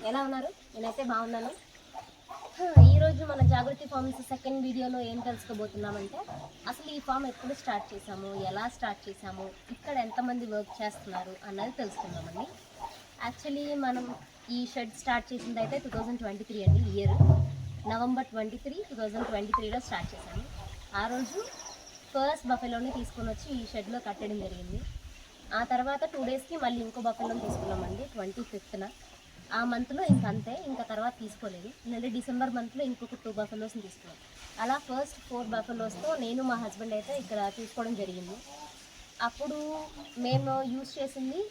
ఎలా ఉన్నారు? నేనైతే బాగున్నాను. ఈరోజు మన జాగృతి ఫార్మ్స్ సెకండ్ వీడియోలో ఏం తెలుసుకోబోతున్నామంటే అసలు ఈ ఫామ్ ఎప్పుడు స్టార్ట్ చేసాము, ఎలా స్టార్ట్ చేసాము, ఇక్కడ ఎంతమంది వర్క్ చేస్తున్నారు అన్నది తెలుసుకుందామండి. యాక్చువల్లీ మనం ఈ షెడ్ స్టార్ట్ చేసింది అయితే 2023 అండి. ఇయర్ నవంబర్ 23, 2023లో స్టార్ట్ చేశాము. ఆ రోజు ఫస్ట్ బఫెలోని తీసుకొని వచ్చి ఈ షెడ్లో కట్టడం జరిగింది. ఆ తర్వాత 2 డేస్కి మళ్ళీ ఇంకో బఫెలోని తీసుకున్నామండి 25th. ఆ మంత్లో ఇంకంతే, ఇంకా తర్వాత తీసుకోలేదు. మళ్ళీ డిసెంబర్ మంత్లో ఇంకొక 2 బఫెలోస్ని తీసుకున్నాం. అలా ఫస్ట్ 4 బఫెలోస్తో నేను మా హస్బెండ్ అయితే ఇక్కడ తీసుకోవడం జరిగింది. అప్పుడు మేము యూజ్ చేసింది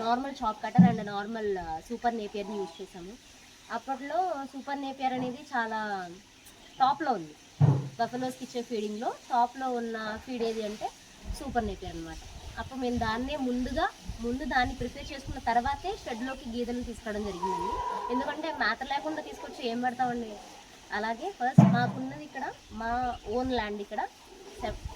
normal chaff cutter and normal super నేపియర్ని యూజ్ చేసాము. అప్పట్లో సూపర్ నేపియర్ అనేది చాలా టాప్లో ఉంది. బఫెలోస్కి ఇచ్చే ఫీడింగ్లో టాప్లో ఉన్న ఫీడ్ ఏది అంటే సూపర్ నేపియర్ అనమాట. అప్పుడు మేము దాన్నే ముందు దాన్ని ప్రిపేర్ చేసుకున్న తర్వాతే షెడ్లోకి గేదెలను తీసుకోవడం జరిగిందండి. ఎందుకంటే మేత లేకుండా తీసుకొచ్చి ఏం పెడతామండి. అలాగే ఫస్ట్ మాకున్నది ఇక్కడ మా ఓన్ ల్యాండ్, ఇక్కడ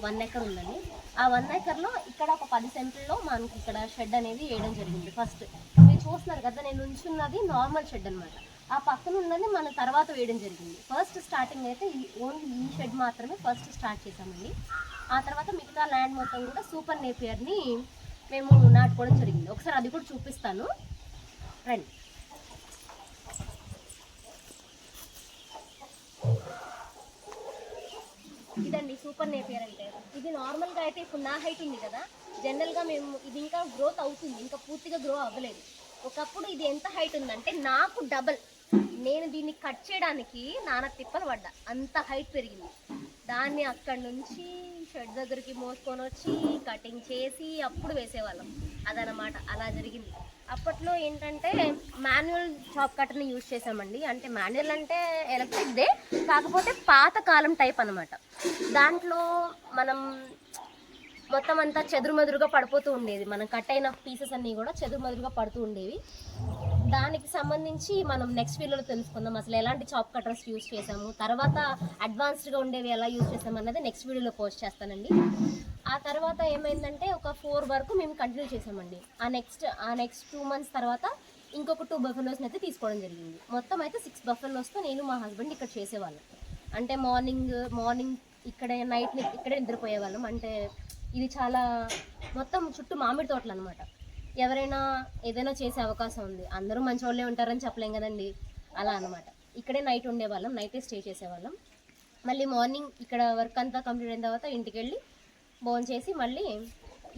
1 ఎకర్ ఉందండి. ఆ 1 ఎకర్లో ఇక్కడ ఒక 10 సెంట్లలో మనకి ఇక్కడ షెడ్ అనేది వేయడం జరిగింది. ఫస్ట్ మీరు చూస్తున్నారు కదా, నేను ఉంచున్నది నార్మల్ షెడ్ అనమాట. ఆ పక్కన ఉన్నది మన తర్వాత వేయడం జరిగింది. ఫస్ట్ స్టార్టింగ్ అయితే ఓన్లీ ఈ షెడ్ మాత్రమే ఫస్ట్ స్టార్ట్ చేసామండి. ఆ తర్వాత మిగతా ల్యాండ్ మొత్తం కూడా సూపర్ నేపియర్ని మేము నాటుకోవడం జరిగింది. ఒకసారి అది కూడా చూపిస్తాను రండి. ఇదండి సూపర్ నేపియర్ అంటే. ఇది నార్మల్గా అయితే ఇప్పుడు నా హైట్ ఉంది కదా, జనరల్గా మేము ఇది ఇంకా గ్రోత్ అవుతుంది, ఇంకా పూర్తిగా గ్రో అవ్వలేదు. ఒకప్పుడు ఇది ఎంత హైట్ ఉందంటే నాకు డబల్. నేను దీన్ని కట్ చేయడానికి నానా తిప్పలు పడ్డా, అంత హైట్ పెరిగింది. దాన్ని అక్కడి నుంచి షెడ్ దగ్గరికి మోసుకొని వచ్చి కటింగ్ చేసి అప్పుడు వేసేవాళ్ళం. అదనమాట, అలా జరిగింది. అప్పట్లో ఏంటంటే మాన్యువల్ చాప్ కట్టర్ని యూజ్ చేసామండి. అంటే మాన్యువల్ అంటే ఎలక్ట్రిక్దే, కాకపోతే పాతకాలం టైప్ అనమాట. దాంట్లో మనం మొత్తం అంతా చెదురుమదురుగా పడిపోతూ ఉండేది. మనం కట్ అయిన పీసెస్ అన్నీ కూడా చెదురుమదురుగా పడుతూ ఉండేవి. దానికి సంబంధించి మనం నెక్స్ట్ వీడియోలో తెలుసుకుందాం. అసలు ఎలాంటి చాప్ కటర్స్ యూజ్ చేసాము, తర్వాత అడ్వాన్స్డ్గా ఉండేవి ఎలా యూజ్ చేసాము అన్నది నెక్స్ట్ వీడియోలో పోస్ట్ చేస్తానండి. ఆ తర్వాత ఏమైందంటే ఒక 4 వరకు మేము కంటిన్యూ చేసామండి. ఆ నెక్స్ట్ 2 months తర్వాత ఇంకొక 2 బఫెలోస్ని అయితే తీసుకోవడం జరిగింది. మొత్తం అయితే 6 బఫెలోస్తో నేను మా హస్బెండ్ ఇక్కడ చేసేవాళ్ళం. అంటే మార్నింగ్ ఇక్కడే, నైట్ ఇక్కడే నిద్రపోయేవాళ్ళం. అంటే ఇది చాలా మొత్తం చుట్టూ మామిడి తోటలు అనమాట. ఎవరైనా ఏదైనా చేసే అవకాశం ఉంది, అందరూ మంచి వాళ్ళే ఉంటారని చెప్పలేం కదండి. అలా అనమాట. ఇక్కడే నైట్ ఉండేవాళ్ళం, నైటే స్టే చేసేవాళ్ళం. మళ్ళీ మార్నింగ్ ఇక్కడ వర్క్ అంతా కంప్లీట్ అయిన తర్వాత ఇంటికి వెళ్ళి భోజనం చేసి మళ్ళీ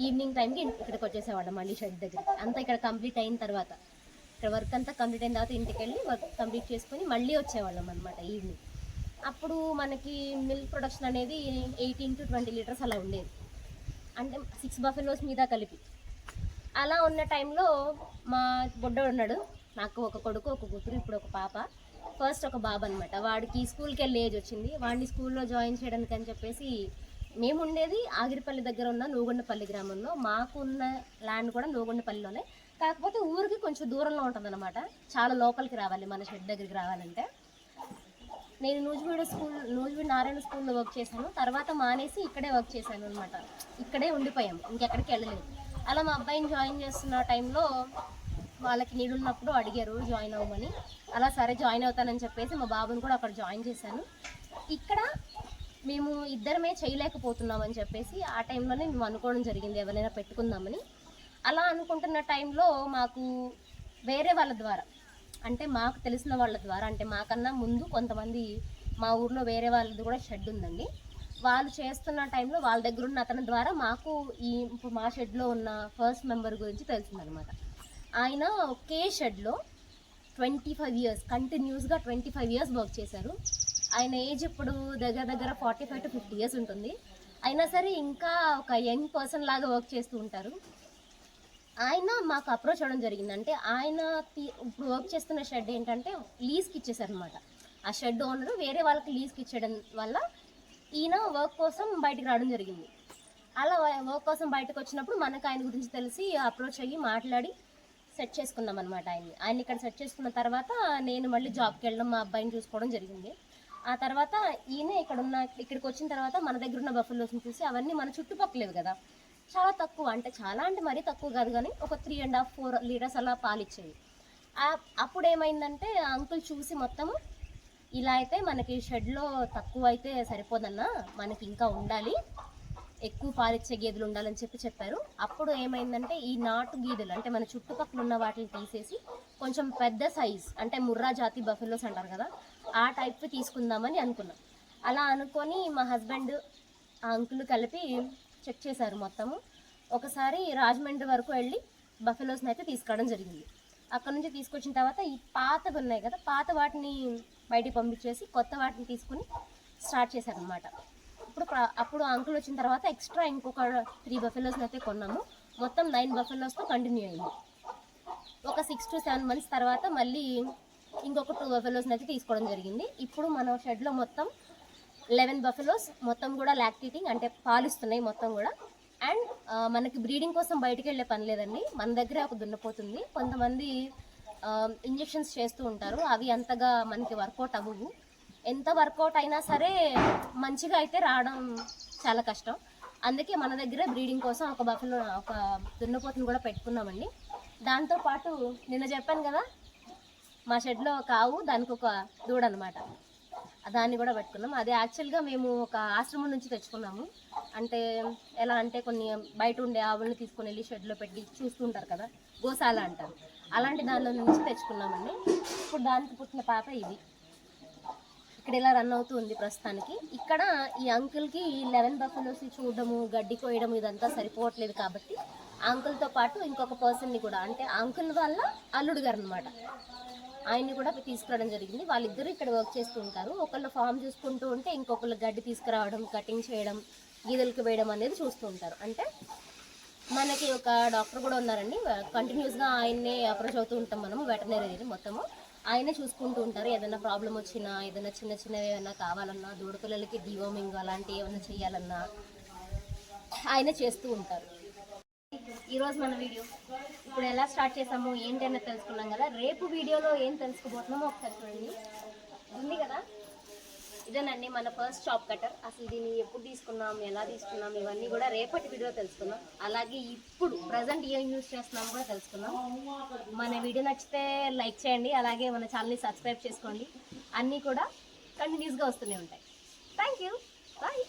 ఈవినింగ్ టైంకి ఇక్కడికి వచ్చేసేవాళ్ళం మళ్ళీ షెడ్ దగ్గరికి. అంతా ఇక్కడ కంప్లీట్ అయిన తర్వాత, ఇక్కడ వర్క్ అంతా కంప్లీట్ అయిన తర్వాత ఇంటికి వెళ్ళి వర్క్ కంప్లీట్ చేసుకొని మళ్ళీ వచ్చేవాళ్ళం అనమాట ఈవినింగ్. అప్పుడు మనకి మిల్క్ ప్రొడక్షన్ అనేది 18 to 20 లీటర్స్ అలా ఉండేది. అంటే 6 బఫెలోస్ మీద కలిపి. అలా ఉన్న టైంలో మా బుడ్డోడు ఉన్నాడు, నాకు ఒక కొడుకు ఒక కూతురు, ఇప్పుడు ఒక పాప, ఫస్ట్ ఒక బాబు అనమాట. వాడికి స్కూల్కి వెళ్ళే ఏజ్ వచ్చింది. వాడిని స్కూల్లో జాయిన్ చేయడానికి అని చెప్పేసి మేము ఉండేది ఆగిరిపల్లి దగ్గర ఉన్న నూగొండపల్లి గ్రామంలో. మాకు ఉన్న ల్యాండ్ కూడా నూగొండపల్లిలోనే, కాకపోతే ఊరికి కొంచెం దూరంలో ఉంటుంది అనమాట. చాలా లోపలికి రావాలి మన షెడ్ దగ్గరికి రావాలంటే. నేను నూజివీడు నారాయణ స్కూల్లో వర్క్ చేశాను. తర్వాత మానేసి ఇక్కడే వర్క్ చేశాను అనమాట. ఇక్కడే ఉండిపోయాం, ఇంకెక్కడికి వెళ్ళలేదు. అలా మా అబ్బాయిని జాయిన్ చేస్తున్న టైంలో వాళ్ళకి నీడున్నప్పుడు అడిగారు జాయిన్ అవ్వమని. అలా సరే జాయిన్ అవుతానని చెప్పేసి మా బాబుని కూడా అక్కడ జాయిన్ చేశాను. ఇక్కడ మేము ఇద్దరమే చేయలేకపోతున్నామని చెప్పేసి ఆ టైంలోనే మేము అనుకోవడం జరిగింది ఎవరైనా పెట్టుకుందామని. అలా అనుకుంటున్న టైంలో మాకు వేరే వాళ్ళ ద్వారా, అంటే మాకు తెలిసిన వాళ్ళ ద్వారా, అంటే మాకన్నా ముందు కొంతమంది మా ఊర్లో వేరే వాళ్ళది కూడా షెడ్ ఉందండి. వాళ్ళు చేస్తున్న టైంలో వాళ్ళ దగ్గర ఉన్న అతని ద్వారా మాకు ఇప్పుడు మా షెడ్లో ఉన్న ఫస్ట్ మెంబర్ గురించి తెలిసిందనమాట. ఆయన ఒకే షెడ్లో 25 years కంటిన్యూస్గా 25 years వర్క్ చేశారు. ఆయన ఏజ్ ఇప్పుడు దగ్గర 45 to 50 years ఉంటుంది. అయినా సరే ఇంకా ఒక యంగ్ పర్సన్ లాగా వర్క్ చేస్తూ ఉంటారు. ఆయన మాకు అప్రోచ్ అవ్వడం జరిగింది. అంటే ఆయన ఇప్పుడు వర్క్ చేస్తున్న షెడ్ ఏంటంటే లీజ్కి ఇచ్చేసారనమాట. ఆ షెడ్ ఓనరు వేరే వాళ్ళకి లీజ్కి ఇచ్చేయడం వల్ల ఈయన వర్క్ కోసం బయటకు రావడం జరిగింది. అలా వర్క్ కోసం బయటకు వచ్చినప్పుడు మనకు ఆయన గురించి తెలిసి అప్రోచ్ అయ్యి మాట్లాడి సెట్ చేసుకున్నాం అనమాట. ఆయన ఇక్కడ సెట్ చేసుకున్న తర్వాత నేను మళ్ళీ జాబ్కి వెళ్ళడం, మా అబ్బాయిని చూసుకోవడం జరిగింది. ఆ తర్వాత ఈయన ఇక్కడికి వచ్చిన తర్వాత మన దగ్గర ఉన్న బఫెలోస్ని చూసి అవన్నీ మన చుట్టుపక్కలేవు కదా, చాలా తక్కువ, అంటే చాలా అంటే మరీ తక్కువ కాదు కానీ ఒక 3.5-4 లీటర్స్ అలా పాలు ఇచ్చేవి. అప్పుడు ఏమైందంటే ఆ అంకుల్ చూసి మొత్తము ఇలా అయితే మనకి షెడ్లో తక్కువ అయితే సరిపోదన్నా, మనకి ఇంకా ఉండాలి, ఎక్కువ పాలిచ్చే గేదెలు ఉండాలని చెప్పారు. అప్పుడు ఏమైందంటే ఈ నాటు గేదెలు అంటే మన చుట్టుపక్కల ఉన్న వాటిని తీసేసి కొంచెం పెద్ద సైజ్ అంటే ముర్రా జాతి బఫెలోస్ అంటారు కదా, ఆ టైప్ తీసుకుందామని అనుకున్నాం. అలా అనుకొని మా హస్బెండ్ ఆ అంకుల్ కలిపి చెక్ చేశారు మొత్తము. ఒకసారి రాజమండ్రి వరకు వెళ్ళి బఫెలోస్ని అయితే తీసుకురావడం జరిగింది. అక్కడ నుంచి తీసుకొచ్చిన తర్వాత ఈ పాతవి ఉన్నాయి కదా, పాత వాటిని బయటికి పంపించేసి కొత్త వాటిని తీసుకుని స్టార్ట్ చేశారనమాట. అప్పుడు అంకుల్ వచ్చిన తర్వాత ఎక్స్ట్రా ఇంకొక 3 బఫెలోస్ని అయితే కొన్నాము. మొత్తం 9 బఫెలోస్తో కంటిన్యూ అయింది. ఒక 6 to 7 months తర్వాత మళ్ళీ ఇంకొక 2 బఫెలోస్ని అయితే తీసుకోవడం జరిగింది. ఇప్పుడు మన షెడ్లో మొత్తం 11 బఫెలోస్ మొత్తం కూడా లాక్టేటింగ్ అంటే పాలిస్తున్నాయి మొత్తం కూడా. అండ్ మనకి బ్రీడింగ్ కోసం బయటికి వెళ్ళే పని లేదండి, మన దగ్గరే ఒక దున్నపోతుంది. కొంతమంది ఇంజెక్షన్స్ చేస్తూ ఉంటారు, అవి అంతగా మనకి వర్కౌట్ అవ్వవు. ఎంత వర్కౌట్ అయినా సరే మంచిగా అయితే రావడం చాలా కష్టం. అందుకే మన దగ్గర బ్రీడింగ్ కోసం ఒక దున్నపోతుని కూడా పెట్టుకున్నామండి. దాంతోపాటు నిన్న చెప్పాను కదా మా షెడ్లో ఒక ఆవు, దానికి ఒక దూడ అనమాట, దాన్ని కూడా పెట్టుకున్నాం. అది యాక్చువల్గా మేము ఒక ఆశ్రమం నుంచి తెచ్చుకున్నాము. అంటే ఎలా అంటే కొన్ని బయట ఉండే ఆవుల్ని తీసుకొని వెళ్ళి షెడ్లో పెట్టి చూస్తుంటారు కదా, గోశాల అంటారు, అలాంటి దానిలో నుంచి తెచ్చుకున్నామండి. ఇప్పుడు దానికి పుట్టిన పాప ఇది ఇక్కడ ఇలా రన్ అవుతూ ఉంది ప్రస్తుతానికి. ఇక్కడ ఈ అంకుల్కి 11 బఫెలోస్ చూడడము, గడ్డి కోయడం ఇదంతా సరిపోవట్లేదు కాబట్టి అంకుల్తో పాటు ఇంకొక పర్సన్ని కూడా, అంటే అంకుల్ వాళ్ళ అల్లుడు గారు అనమాట, ఆయన్ని కూడా తీసుకురావడం జరిగింది. వాళ్ళిద్దరూ ఇక్కడ వర్క్ చేస్తూ ఉంటారు. ఒకళ్ళు ఫామ్ చూసుకుంటూ ఉంటే ఇంకొకళ్ళు గడ్డి తీసుకురావడం, కటింగ్ చేయడం, గీదెలకు వేయడం అనేది చూస్తూ ఉంటారు. అంటే మనకి ఒక డాక్టర్ కూడా ఉన్నారండి, కంటిన్యూస్గా ఆయన్నే అప్రోచ్ అవుతూ ఉంటాం మనము, వెటనరీ మొత్తము ఆయనే చూసుకుంటూ ఉంటారు. ఏదైనా ప్రాబ్లం వచ్చినా, ఏదైనా చిన్న చిన్నవి ఏమైనా కావాలన్నా, దూడపిల్లలకి డివోమింగ్ అలాంటివి ఏమైనా చేయాలన్నా ఆయనే చేస్తూ ఉంటారు. ఈరోజు మన వీడియో ఇప్పుడు ఎలా స్టార్ట్ చేసాము ఏంటైనా తెలుసుకున్నాం కదా. రేపు వీడియోలో ఏం తెలుసుకోబోతున్నామో ఒకసారి చూడండి. ఉంది కదా, ఇదేనండి మన ఫస్ట్ చాప్ కటర్. అసలు దీన్ని ఎప్పుడు తీసుకున్నాం, ఎలా తీసుకున్నాం, ఇవన్నీ కూడా రేపటి వీడియో తెలుసుకున్నాం. అలాగే ఇప్పుడు ప్రజెంట్ ఏం యూజ్ చేస్తున్నాం కూడా తెలుసుకున్నాం. మన వీడియో నచ్చితే లైక్ చేయండి, అలాగే మన ఛానల్ని సబ్స్క్రైబ్ చేసుకోండి. అన్నీ కూడా కంటిన్యూస్గా వస్తూనే ఉంటాయి. Thank you, bye.